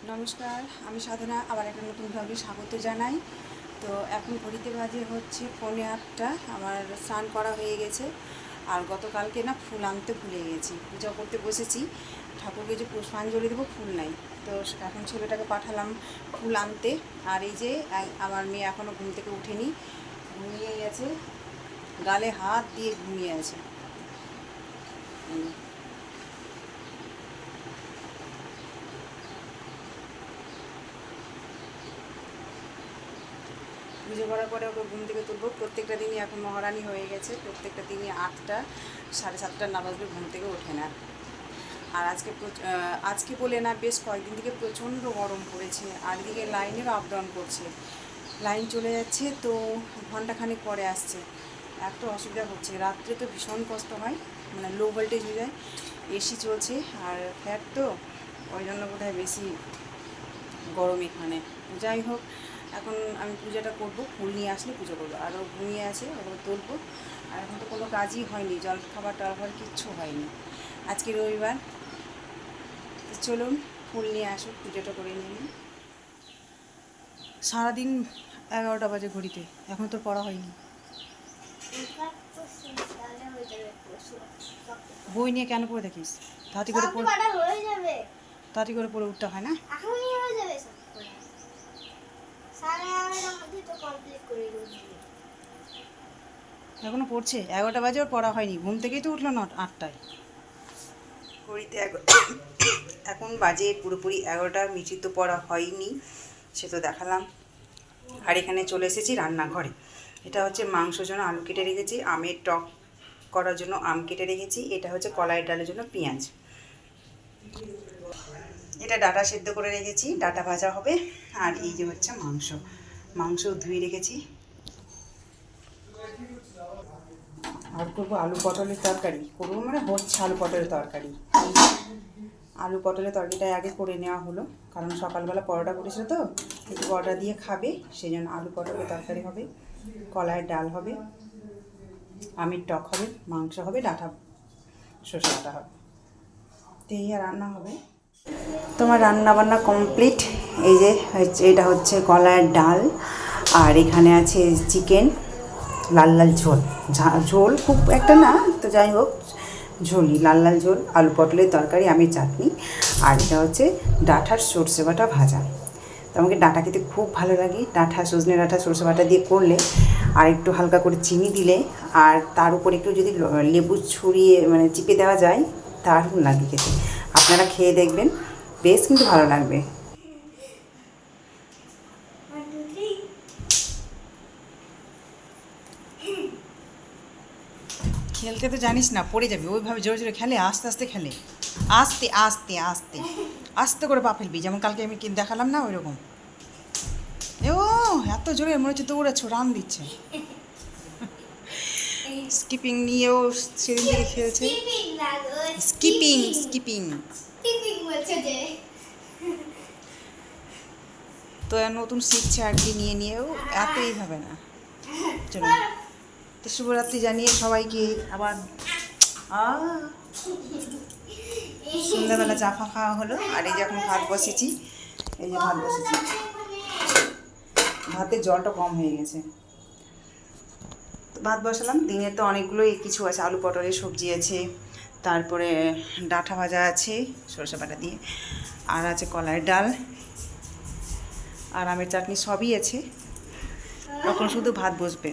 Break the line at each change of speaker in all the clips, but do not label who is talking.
নমস্কার, আমি সাধনা আবার একটা নতুন ব্লগে স্বাগত জানাই। তো এখন ঘড়িতে বাজে হচ্ছে 8:45। আমার স্নান করা হয়ে গেছে। আর গতকালকে না ফুল আনতে ভুলে গেছি, পূজা করতে বসেছি, ঠাকুরকে যে পুষ্পাঞ্জলি দেবো ফুল নাই। তো এখন ছেলেটাকে পাঠালাম ফুল আনতে। আর এই যে আমার মেয়ে এখনও ঘুম থেকে উঠেনি, ঘুমিয়ে গেছে, গালে হাত দিয়ে ঘুমিয়ে আছে। পুজো করার পরে ওকে ঘুম থেকে তুলবো। প্রত্যেকটা দিনই এখন মহারানী হয়ে গেছে, প্রত্যেকটা দিনই 8টা 7:30 না বাজলে ঘুম থেকে ওঠে না। আর আজকে বলে না, বেশ কয়েকদিন থেকে প্রচণ্ড গরম পড়েছে। আর এদিকে লাইনেরও আপ ডাউন করছে, লাইন চলে যাচ্ছে তো ঘন্টাখানেক পরে আসছে। এত অসুবিধা হচ্ছে, রাত্রে তো ভীষণ কষ্ট হয়, মানে লো ভোল্টেজ হয়ে যায়। এসি চলছে আর ফ্যাট তো, ওই জন্য বোধহয় বেশি গরম এখানে। যাই হোক, এখন আমি পূজাটা করব, ফুল নিয়ে আসলে পুজো করবো। আরও ঘুমিয়ে আছে, ওগুলো তুলবো। আর এখন তো কোনো কাজই হয়নি, জল খাবার টলখাবার কিচ্ছু হয়নি। আজকে রবিবার। তো চলুন ফুল নিয়ে আসুক, পুজোটা করে নিন। সারাদিন 11টা বাজে ঘড়িতে, এখন তো পড়া হয়নি। বই নিয়ে কেন পড়ে দেখিস? তাড়াতাড়ি করে পড়ে, তাড়াতাড়ি করে পড়ে উঠতে হয় না? এখনো পড়ছে, 11টা বাজে, ওর পড়া হয়নি। ঘুম থেকেই তো উঠলো 8টায়। ঘড়িতে এখন বাজে পুরোপুরি 11টা, মিঠির তো পড়া হয়নি, সে তো দেখালাম। আর এখানে চলে এসেছি রান্নাঘরে। এটা হচ্ছে মাংসর জন্য আলু কেটে রেখেছি, আমের টক করার জন্য আম কেটে রেখেছি। এটা হচ্ছে কলাই ডালের জন্য পেঁয়াজ। এটা ডাটা সেদ্ধ করে রেখেছি, ডাটা ভাজা হবে। আর এই যে হচ্ছে মাংস ধুয়ে রেখেছি। আর করবো আলু পটলের তরকারি করবো, মানে হচ্ছে আলু পটলের তরকারি। আলু পটলের তরকারিটা আগে করে নেওয়া হলো, কারণ সকালবেলা পরোটা করেছিল তো, একটু পরোটা দিয়ে খাবে, সেই জন্য আলু পটলের তরকারি হবে, কলাইয়ের ডাল হবে, আমের টক হবে, মাংস হবে, ডাঁটা সর্ষে বাটা হবে। তো এই রান্না হবে। তোমার রান্না বান্না কমপ্লিট। এই যে এটা হচ্ছে কলাইয়ের ডাল, আর এখানে আছে চিকেন, লাল লাল ঝোল। ঝোল খুব একটা না, তো যাই হোক ঝোলই, লাল লাল ঝোল, আলু পটলের তরকারি, আমের চাটনি। আর এটা হচ্ছে ডাঁটার সর্ষে বাটা ভাজা। তো আমাকে ডাঁটা খেতে খুব ভালো লাগে। ডাঁটা, সজনে ডাঁটা সর্ষে বাটা দিয়ে করলে, আর একটু হালকা করে চিনি দিলে, আর তার উপর একটু যদি লেবু ছড়িয়ে মানে চিপে দেওয়া যায়, দারুণ লাগে খেতে। আপনারা খেয়ে দেখবেন, বেশ কিন্তু ভালো লাগবে। খেলতে তো জানিস না, পড়ে যাবে। ওইভাবে জোরে জোরে খেলে, আস্তে আস্তে খেলে, আস্তে আস্তে আস্তে আস্তে করে পা ফেলবি। যেমন কালকে আমি দেখালাম না, ওই রকম। ও এত জোরে মনে হচ্ছে দৌড়াচ্ছ, রান দিচ্ছে। স্কিপিং নিয়েও সেদিন থেকে খেলছে। স্কিপিং স্কিপিং তো নতুন শিখছে আর কি, নিয়েও এত এইভাবে না। চলো, তো শুভরাত্রি জানিয়ে সবাইকে আবার সন্ধ্যাবেলা চা খাওয়া হলো। আর এই যে এখন ভাত বসেছি, এই যে ভাত বসেছি, ভাতের জলটা কম হয়ে গেছে। ভাত বসালাম। দিনে তো অনেকগুলোই কিছু আছে, আলু পটলের সবজি আছে, তারপরে ডাঁটা ভাজা আছে সরষে বাটা দিয়ে, আর আছে কলাইয়ের ডাল, আর আমের চাটনি, সবই আছে। এখন শুধু ভাত বসবে।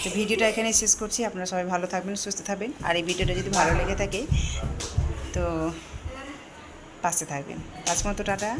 তো ভিডিওটা এখানে শেষ করছি। আপনারা সবাই ভালো থাকবেন, সুস্থ থাকবেন। আর এই ভিডিওটা যদি ভালো লেগে থাকে তো পাশে থাকবেন। আজকের মতো টাটা।